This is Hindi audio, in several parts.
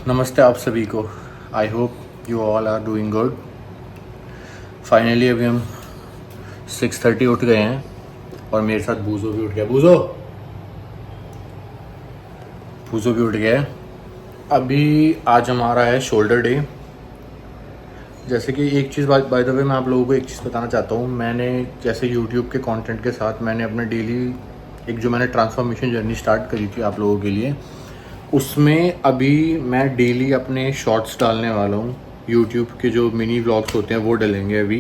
नमस्ते आप सभी को। I hope you all are doing good. Finally अभी हम 6:30 उठ गए हैं और मेरे साथ बूजो भी उठ गया। बूजो भी उठ गया है। अभी आज हमारा है शोल्डर डे। जैसे कि एक चीज़ बाय द वे मैं आप लोगों को एक चीज़ बताना चाहता हूँ। मैंने जैसे यूट्यूब के कंटेंट के साथ मैंने अपना डेली एक जो मैंने ट्रांसफॉर्मेशन जर्नी स्टार्ट करी थी आप लोगों के लिए, उसमें अभी मैं डेली अपने शॉर्ट्स डालने वाला हूँ। यूट्यूब के जो मिनी व्लॉग्स होते हैं वो डलेंगे, अभी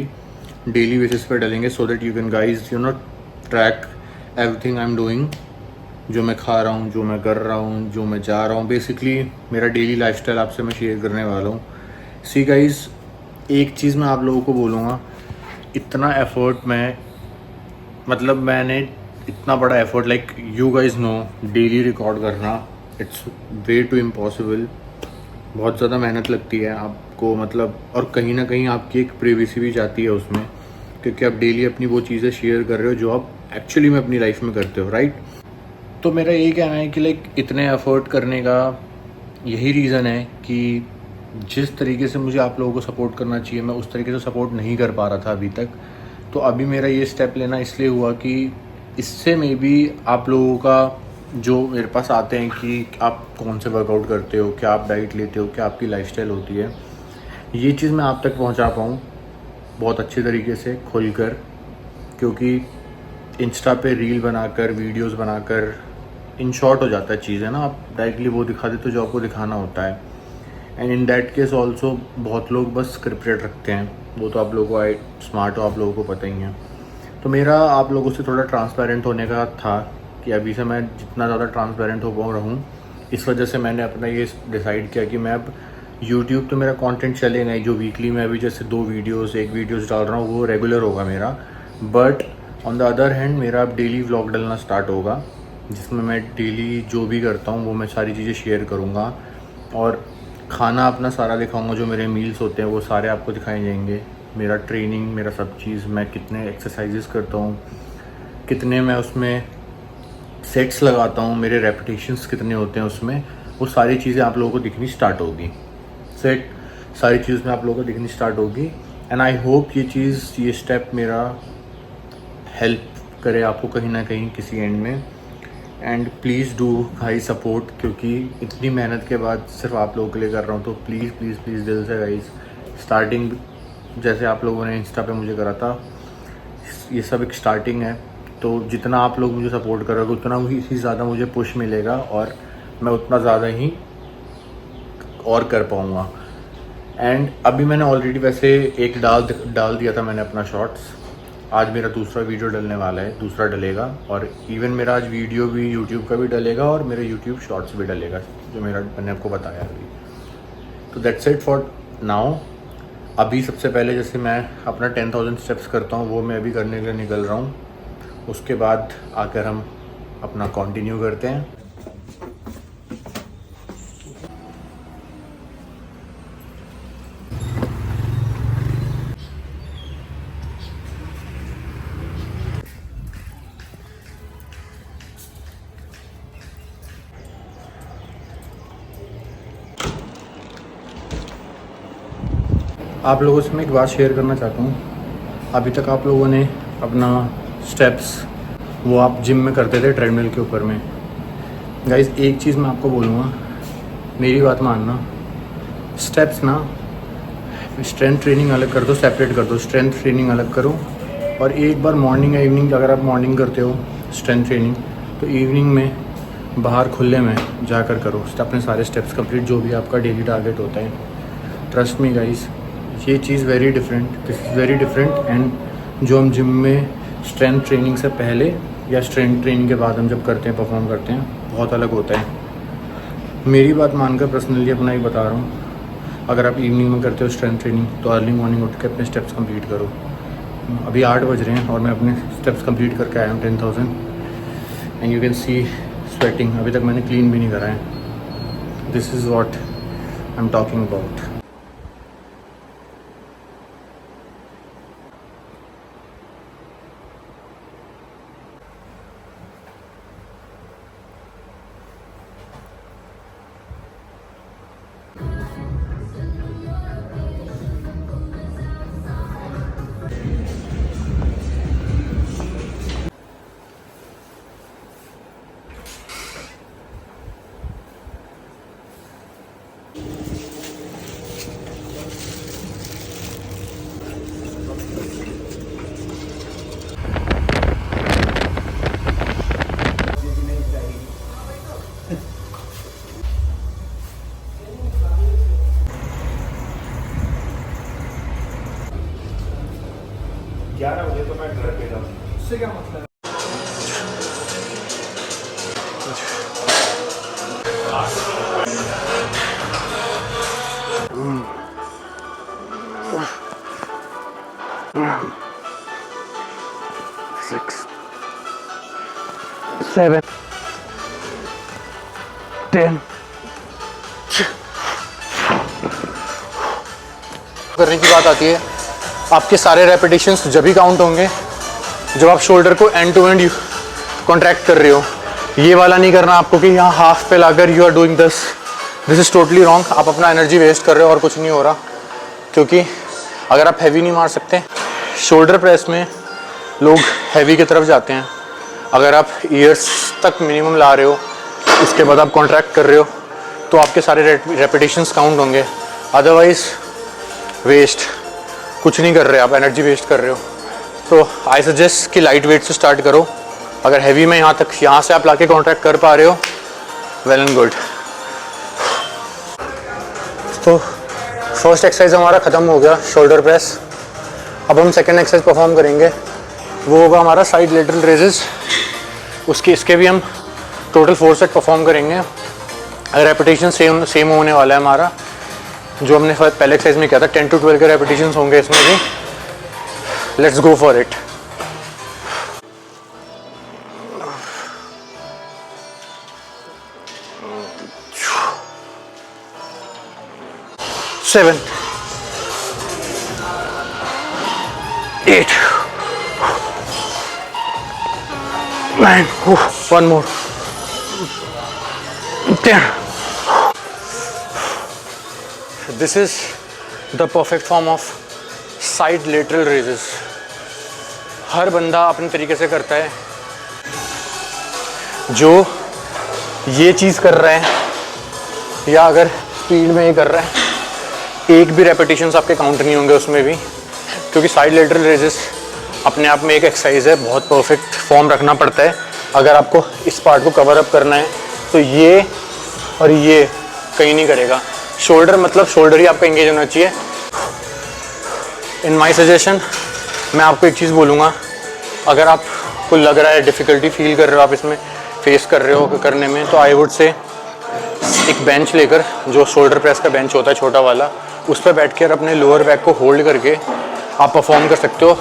डेली बेसिस पे डलेंगे, so that you can guys track everything I am doing. जो मैं खा रहा हूँ, जो मैं कर रहा हूँ, जो मैं जा रहा हूँ, बेसिकली मेरा डेली लाइफस्टाइल आपसे मैं शेयर करने वाला हूँ। सी गाइज, एक चीज़ मैं आप लोगों को बोलूँगा, इतना एफर्ट मैंने इतना बड़ा effort like you guys know, daily record करना इट्स वे टू इम्पॉसिबल। बहुत ज़्यादा मेहनत लगती है आपको, और कहीं ना कहीं आपकी एक प्रिवेसी भी जाती है उसमें, क्योंकि आप डेली अपनी वो चीज़ें शेयर कर रहे हो जो आप एक्चुअली में अपनी लाइफ में करते हो, राइट। तो मेरा यही कहना है कि लाइक इतने एफर्ट करने का यही रीज़न है कि जिस तरीके से मुझे आप लोगों को सपोर्ट करना चाहिए मैं उस तरीके से सपोर्ट नहीं कर पा रहा था अभी तक। तो अभी मेरा ये स्टेप लेना इसलिए हुआ कि इससे मे बी आप लोगों का जो मेरे पास आते हैं कि आप कौन से वर्कआउट करते हो, क्या आप डाइट लेते हो, क्या आपकी लाइफस्टाइल होती है, ये चीज़ मैं आप तक पहुंचा पाऊँ बहुत अच्छे तरीके से खुलकर। क्योंकि इंस्टा पे रील बनाकर, वीडियोस बनाकर इन शॉर्ट हो जाता है चीज़ें ना, आप डायरेक्टली वो दिखा देते हो जो आपको दिखाना होता है। And in that case also बहुत लोग बस स्क्रिप्टेड रखते हैं, वो तो आप लोगों को स्मार्ट हो, आप लोगों को पता ही है। तो मेरा आप लोगों से थोड़ा ट्रांसपेरेंट होने का था कि अभी से मैं जितना ज़्यादा ट्रांसपेरेंट हो पाऊँ रहूँ। इस वजह से मैंने अपना ये डिसाइड किया कि मैं अब यूट्यूब तो मेरा कंटेंट चलेगा ही, जो वीकली में अभी जैसे 2 वीडियोस 1 वीडियोस डाल रहा हूँ वो रेगुलर होगा मेरा। But on the other hand मेरा अब डेली व्लॉग डलना स्टार्ट होगा, जिसमें मैं डेली जो भी करता हूँ वो मैं सारी चीज़ें शेयर करूँगा और खाना अपना सारा दिखाऊंगा। जो मेरे मील्स होते हैं वो सारे आपको दिखाए जाएंगे। मेरा ट्रेनिंग, मेरा सब चीज़, मैं कितने एक्सरसाइजेस करता हूँ, कितने मैं उसमें सेट्स लगाता हूँ, मेरे रेपिटेशंस कितने होते हैं उसमें, वो सारी चीज़ें आप लोगों को दिखनी स्टार्ट होगी। सेट सारी चीज़ में आप लोगों को दिखनी स्टार्ट होगी। एंड आई होप ये स्टेप मेरा हेल्प करे आपको कहीं ना कहीं किसी एंड में। And please do high support, क्योंकि इतनी मेहनत के बाद सिर्फ आप लोगों के लिए कर रहा हूँ। तो प्लीज़ प्लीज़ प्लीज़ दिल से गाइस, स्टार्टिंग जैसे आप लोगों ने इंस्टा पे मुझे करा था, ये सब एक स्टार्टिंग है। तो जितना आप लोग मुझे सपोर्ट करोगे उतना ही ज़्यादा मुझे पुश मिलेगा और मैं उतना ज़्यादा ही और कर पाऊँगा। एंड अभी मैंने ऑलरेडी वैसे एक डाल दिया था मैंने अपना शॉर्ट्स। आज मेरा दूसरा वीडियो डलने वाला है, दूसरा डलेगा, और इवन मेरा आज वीडियो भी यूट्यूब का भी डलेगा और मेरा यूट्यूब शॉर्ट्स भी डलेगा, जो मैंने आपको बताया अभी। तो दैट्स इट फॉर नाउ। अभी सबसे पहले जैसे मैं अपना 10,000 स्टेप्स करता हूँ वो मैं अभी करने के लिए निकल रहा हूँ। उसके बाद आकर हम अपना कंटिन्यू करते हैं। आप लोगों से मैं एक बात शेयर करना चाहता हूँ। अभी तक आप लोगों ने अपना स्टेप्स वो आप जिम में करते थे ट्रेडमिल के ऊपर में। गाइस एक चीज़ मैं आपको बोलूँगा, मेरी बात मानना, स्टेप्स ना स्ट्रेंथ ट्रेनिंग अलग कर दो, सेपरेट कर दो। स्ट्रेंथ ट्रेनिंग अलग करो और एक बार मॉर्निंग या इवनिंग, अगर आप मॉर्निंग करते हो स्ट्रेंथ ट्रेनिंग तो इवनिंग में बाहर खुले में जाकर करो अपने सारे स्टेप्स कंप्लीट, जो भी आपका डेली टारगेट होता है। ट्रस्ट मी गाइस, ये चीज़ very different, this is very different. And जो हम जिम में स्ट्रेंथ ट्रेनिंग से पहले या स्ट्रेंथ ट्रेनिंग के बाद हम जब करते हैं, परफॉर्म करते हैं, बहुत अलग होता है। मेरी बात मानकर पर्सनली अपना ही बता रहा हूँ, अगर आप इवनिंग में करते हो स्ट्रेंथ ट्रेनिंग तो अर्ली मॉर्निंग उठ के अपने स्टेप्स कंप्लीट करो। अभी 8 बज रहे हैं और मैं अपने स्टेप्स कंप्लीट करके आया हूँ 10,000। And you can see sweating, अभी तक मैंने क्लीन भी नहीं करा है। This is what I am talking about. उससे क्या मतलब है? Six, 7, 10 करने की बात आती है, आपके सारे रेपिटेशंस जब भी काउंट होंगे जब आप शोल्डर को एंड टू एंड कॉन्ट्रैक्ट कर रहे हो। ये वाला नहीं करना आपको कि यहाँ हाफ पे लाकर you are doing this is totally wrong. आप अपना एनर्जी वेस्ट कर रहे हो और कुछ नहीं हो रहा, क्योंकि अगर आप हैवी नहीं मार सकते, शोल्डर प्रेस में लोग हैवी की तरफ जाते हैं। अगर आप ईयर्स तक मिनिमम ला रहे हो, इसके बाद आप कॉन्ट्रैक्ट कर रहे हो, तो आपके सारे रेपिटेशंस काउंट होंगे। अदरवाइज वेस्ट, कुछ नहीं कर रहे, आप एनर्जी वेस्ट कर रहे हो। तो आई सजेस्ट कि लाइट वेट से स्टार्ट करो। अगर हैवी में यहाँ से आप लाके कॉन्ट्रैक्ट कर पा रहे हो, वेल एंड गुड। तो फर्स्ट एक्सरसाइज हमारा ख़त्म हो गया, शोल्डर प्रेस। अब हम सेकेंड एक्सरसाइज परफॉर्म करेंगे, वो होगा हमारा साइड लेटरल रेजेस। इसके भी हम टोटल 4 सेट परफॉर्म करेंगे। रेपिटेशन सेम होने वाला है हमारा, जो हमने पहले एक्सरसाइज में किया था। 10 to 12 के रेपिटेशंस होंगे इसमें भी। Let's go for it. Seven, 8, 9, one more, 10. This is the perfect form of side lateral raises. हर बंदा अपने तरीके से करता है। जो ये चीज़ कर रहा है या अगर स्पीड में ही कर रहा है, एक भी रेपिटेशंस आपके काउंट नहीं होंगे उसमें भी, क्योंकि साइड लेटरल रेजेस अपने आप में एक एक्सरसाइज है। बहुत परफेक्ट फॉर्म रखना पड़ता है अगर आपको इस पार्ट को कवर अप करना है। तो ये और ये कहीं नहीं करेगा। शोल्डर मतलब शोल्डर ही आपका एंगेज होना चाहिए। इन माय सजेशन मैं आपको एक चीज़ बोलूँगा, अगर आपको लग रहा है डिफ़िकल्टी फील कर रहे हो, आप इसमें फेस कर रहे हो करने में, तो आई वुड से एक बेंच लेकर, जो शोल्डर प्रेस का बेंच होता है छोटा वाला, उस पर बैठ कर अपने लोअर बैक को होल्ड करके आप परफॉर्म कर सकते हो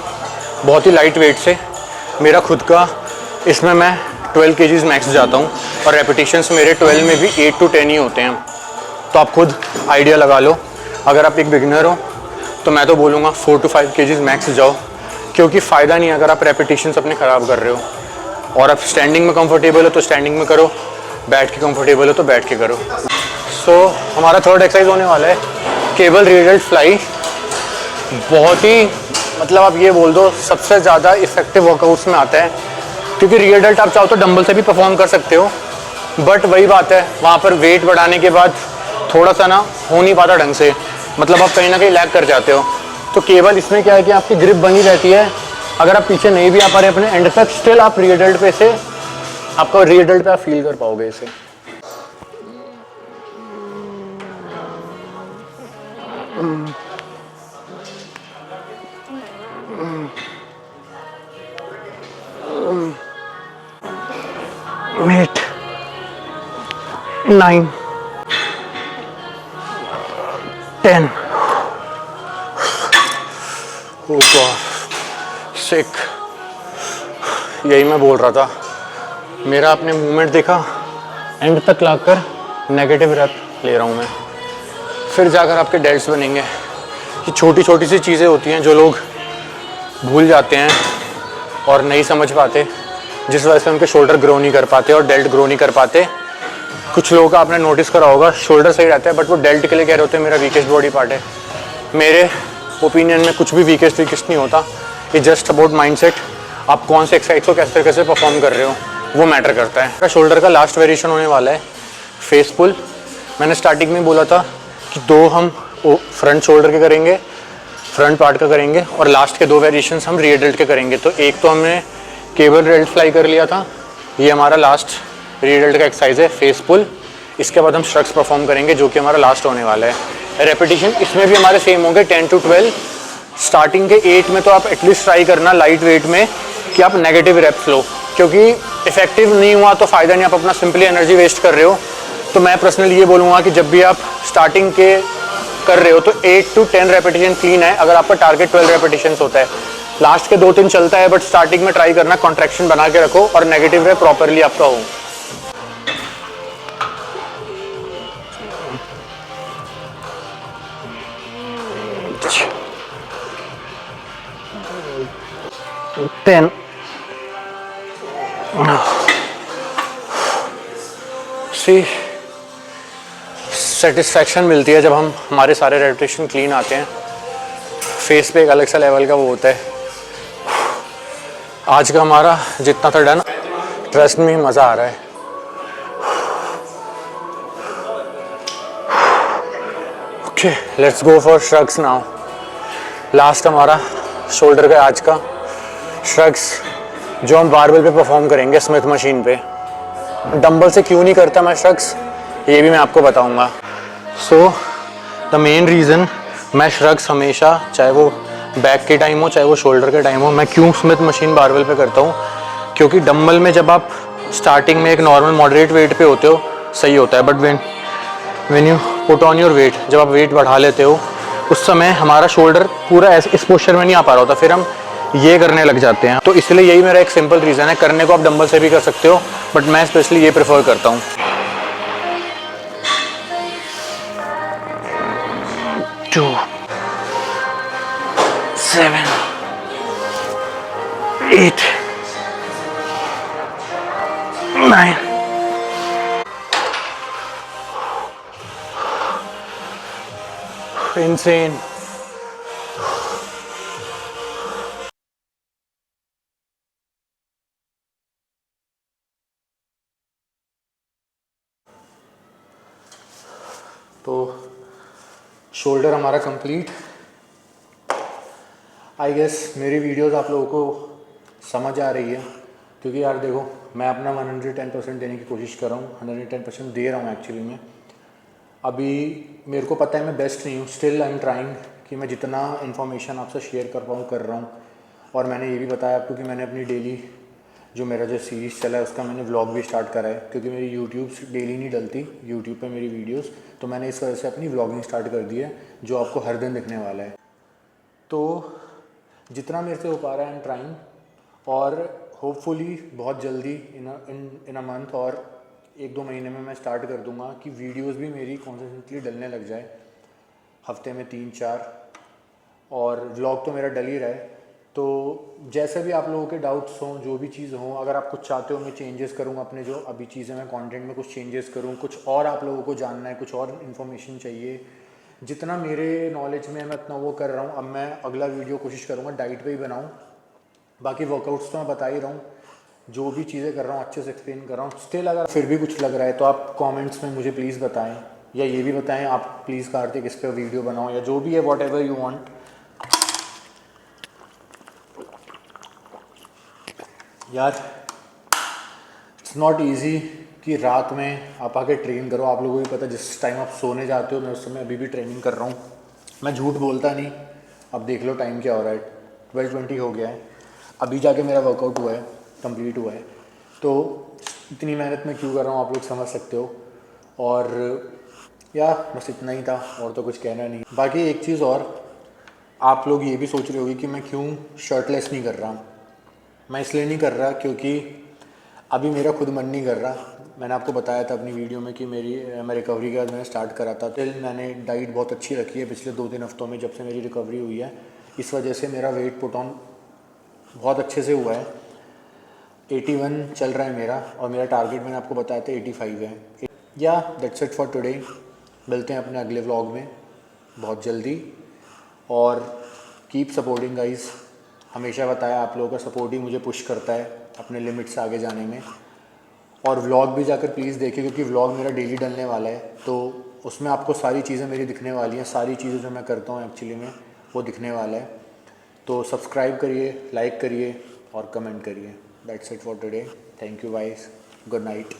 बहुत ही लाइट वेट से। मेरा खुद का इसमें मैं 12 kgs मैक्स जाता हूँ और रेपिटेशंस मेरे 12 में भी 8 to 10 ही होते हैं। तो आप खुद आइडिया लगा लो। अगर आप एक बिगिनर हो तो मैं तो बोलूँगा 4 to 5 kgs मैक्स जाओ, क्योंकि फ़ायदा नहीं अगर आप रेपिटेशंस अपने ख़राब कर रहे हो। और आप स्टैंडिंग में कंफर्टेबल हो तो स्टैंडिंग में करो, बैठ के कंफर्टेबल हो तो बैठ के करो। सो हमारा थर्ड एक्सरसाइज होने वाला है केबल रियरडेल्ट फ्लाई। बहुत ही मतलब आप ये बोल दो सबसे ज़्यादा इफेक्टिव वर्कआउट्स में आता है, क्योंकि रियरडेल्ट आप चाहो तो डंबल से भी परफॉर्म कर सकते हो, बट वही बात है वहाँ पर वेट बढ़ाने के बाद थोड़ा सा ना हो नहीं पाता ढंग से, मतलब आप कहीं ना कहीं लैग कर जाते हो। तो केवल इसमें क्या है कि आपकी ग्रिप बनी रहती है। अगर आप पीछे नहीं भी आ पा रहे अपने एंड तक, स्टिल आप रियरडेल्ट पे से आपका रियरडेल्ट पे आप फील कर पाओगे इसे। Eight, 9, 10. Oh God, sick. यही मैं बोल रहा था। मेरा आपने मूवमेंट देखा, एंड तक लाकर नेगेटिव रैप ले रहा हूँ मैं, फिर जाकर आपके डेल्ट्स बनेंगे। ये छोटी छोटी सी चीज़ें होती हैं जो लोग भूल जाते हैं और नहीं समझ पाते, जिस वजह से उनके शोल्डर ग्रो नहीं कर पाते और डेल्ट ग्रो नहीं कर पाते। कुछ लोगों का आपने नोटिस करा होगा शोल्डर सही रहता है, बट वो डेल्ट के लिए कह रहे होते हैं मेरा वीकेस्ट बॉडी पार्ट है। मेरे ओपिनियन में कुछ भी वीकेस्ट नहीं होता। It just about mindset. आप कौन से एक्सरसाइज को कैसे तरीके से परफॉर्म कर रहे हो वो मैटर करता है। मेरा शोल्डर का लास्ट वेरिएशन होने वाला है फेस पुल। मैंने स्टार्टिंग में बोला था कि 2 हम फ्रंट शोल्डर के करेंगे, फ्रंट पार्ट का करेंगे, और लास्ट के 2 वेरिएशंस हम रियर डेल्ट के करेंगे। तो एक तो हमने केबल डेल्ट फ्लाई कर लिया था, ये हमारा लास्ट रियर डेल्ट का एक्सरसाइज है फेस पुल। इसके बाद हम श्रग्स परफॉर्म करेंगे जो कि हमारा लास्ट होने वाला है। रेपिटेशन इसमें भी हमारे सेम होंगे 10 to 12। स्टार्टिंग के 8 में तो आप एटलीस्ट ट्राई करना लाइट वेट में कि आप नेगेटिव रेप्स लो, क्योंकि इफेक्टिव नहीं हुआ तो फ़ायदा नहीं, आप अपना सिंपली एनर्जी वेस्ट कर रहे हो। तो मैं पर्सनली ये बोलूँगा कि जब भी आप स्टार्टिंग के कर रहे हो तो 8 to 10 रेपिटेशन क्लीन है। अगर आपका टारगेट 12 रेपिटेशन होता है, लास्ट के 2-3 चलता है, बट स्टार्टिंग में ट्राई करना कॉन्ट्रैक्शन बना के रखो और नेगेटिव रेप प्रॉपरली आपका हो। Then सी सेटिस्फैक्शन मिलती है जब हम हमारे सारे रेपिटेशन क्लीन आते हैं, फेस पे एक अलग सा लेवल का वो होता है। आज का हमारा जितना था डन, ट्रस्ट में मज़ा आ रहा है। Okay, let's go for shrugs now. Last हमारा शोल्डर का आज का श्रग्स जो हम बारबेल पे परफॉर्म करेंगे स्मिथ मशीन पे। डंबल से क्यों नहीं करता मैं श्रग्स, ये भी मैं आपको बताऊंगा। सो द मेन रीज़न मैं श्रग्स हमेशा, चाहे वो बैक के टाइम हो चाहे वो शोल्डर के टाइम हो, मैं क्यों स्मिथ मशीन बारबेल पे करता हूँ, क्योंकि डंबल में जब आप स्टार्टिंग में एक नॉर्मल मॉडरेट वेट पे होते हो सही होता है, but when you put on your weight, जब आप वेट बढ़ा लेते हो उस समय हमारा शोल्डर पूरा ऐसे इस पोस्चर में नहीं आ पा रहा होता, फिर हम ये करने लग जाते हैं। तो इसलिए यही मेरा एक सिंपल रीज़न है। करने को आप डंबल से भी कर सकते हो, बट मैं स्पेशली ये प्रेफर करता हूँ। 2 7 8 9 Insane. तो शोल्डर हमारा कंप्लीट। आई गेस मेरी वीडियोस आप लोगों को समझ आ रही है, क्योंकि यार देखो मैं अपना 110% देने की कोशिश कर रहा हूँ, 110% दे रहा हूँ एक्चुअली में। अभी मेरे को पता है मैं बेस्ट नहीं हूँ, स्टिल आई एम ट्राइंग कि मैं जितना इन्फॉर्मेशन आपसे शेयर कर पाऊँ कर रहा हूँ। और मैंने ये भी बताया आपको कि मैंने अपनी डेली जो मेरा जो सीरीज़ चला है उसका मैंने व्लॉग भी स्टार्ट करा है, क्योंकि मेरी यूट्यूब डेली नहीं डलती यूट्यूब पे मेरी वीडियोस, तो मैंने इस वजह से अपनी व्लॉगिंग स्टार्ट कर दी है जो आपको हर दिन दिखने वाला है। तो जितना मेरे से हो पा रहा है आई एम ट्राइंग, और होपफुली बहुत जल्दी इन अ मंथ और 1-2 महीने में मैं स्टार्ट कर दूंगा कि वीडियोस भी मेरी कॉन्सिस्टेंटली डलने लग जाए, हफ्ते में 3-4, और व्लॉग तो मेरा डल ही रहा है। तो जैसे भी आप लोगों के डाउट्स हों, जो भी चीज़ हों, अगर आप कुछ चाहते हो मैं चेंजेस करूँ अपने जो अभी चीज़ें मैं कंटेंट में कुछ चेंजेस करूँ, कुछ और आप लोगों को जानना है, कुछ और इन्फॉर्मेशन चाहिए, जितना मेरे नॉलेज में है मैं उतना वो कर रहा हूँ। अब मैं अगला वीडियो कोशिश करूँगा डाइट पे ही बनाऊँ, बाकी वर्कआउट्स तो मैं बता ही रहा हूँ, जो भी चीज़ें कर रहा हूँ अच्छे से एक्सप्लेन कर रहा हूँ। स्टिल अगर फिर भी कुछ लग रहा है तो आप कमेंट्स में मुझे प्लीज़ बताएं, या ये भी बताएं आप प्लीज़ कार्तिक इस पर वीडियो बनाओ, या जो भी है वॉट एवर यू वांट। यार इट्स नॉट ईजी कि रात में आप आके ट्रेन करो। आप लोगों को भी पता है जिस टाइम आप सोने जाते हो मैं उस समय अभी भी ट्रेनिंग कर रहा हूँ, मैं झूठ बोलता नहीं। अब देख लो टाइम क्या हो रहा है, 12:20 हो गया है, अभी जाके मेरा वर्कआउट हुआ है, कंप्लीट हुआ है। तो इतनी मेहनत मैं क्यों कर रहा हूँ आप लोग समझ सकते हो। और या बस इतना ही था, और तो कुछ कहना नहीं। बाकी एक चीज़ और, आप लोग ये भी सोच रहे होगी कि मैं क्यों शर्टलेस नहीं कर रहा। मैं इसलिए नहीं कर रहा क्योंकि अभी मेरा खुद मन नहीं कर रहा। मैंने आपको बताया था अपनी वीडियो में कि मैं रिकवरी के बाद मैंने स्टार्ट करा था, टिल मैंने डाइट बहुत अच्छी रखी है पिछले 2-3 हफ्तों में जब से मेरी रिकवरी हुई है। इस वजह से मेरा वेट पुट ऑन बहुत अच्छे से हुआ है। 81 चल रहा है मेरा, और मेरा टारगेट मैंने आपको बताया था 85 है। या दैट्स इट फॉर टुडे। मिलते हैं अपने अगले व्लॉग में बहुत जल्दी, और कीप सपोर्टिंग गाइस। हमेशा बताया आप लोगों का सपोर्ट ही मुझे पुश करता है अपने लिमिट से आगे जाने में। और व्लॉग भी जाकर प्लीज़ देखिए, क्योंकि व्लॉग मेरा डेली डलने वाला है, तो उसमें आपको सारी चीज़ें मेरी दिखने वाली हैं, सारी चीज़ें जो मैं करता हूँ एक्चुअली में वो दिखने वाला है। तो सब्सक्राइब करिए, लाइक करिए और कमेंट करिए। That's it for today. Thank you guys, good night.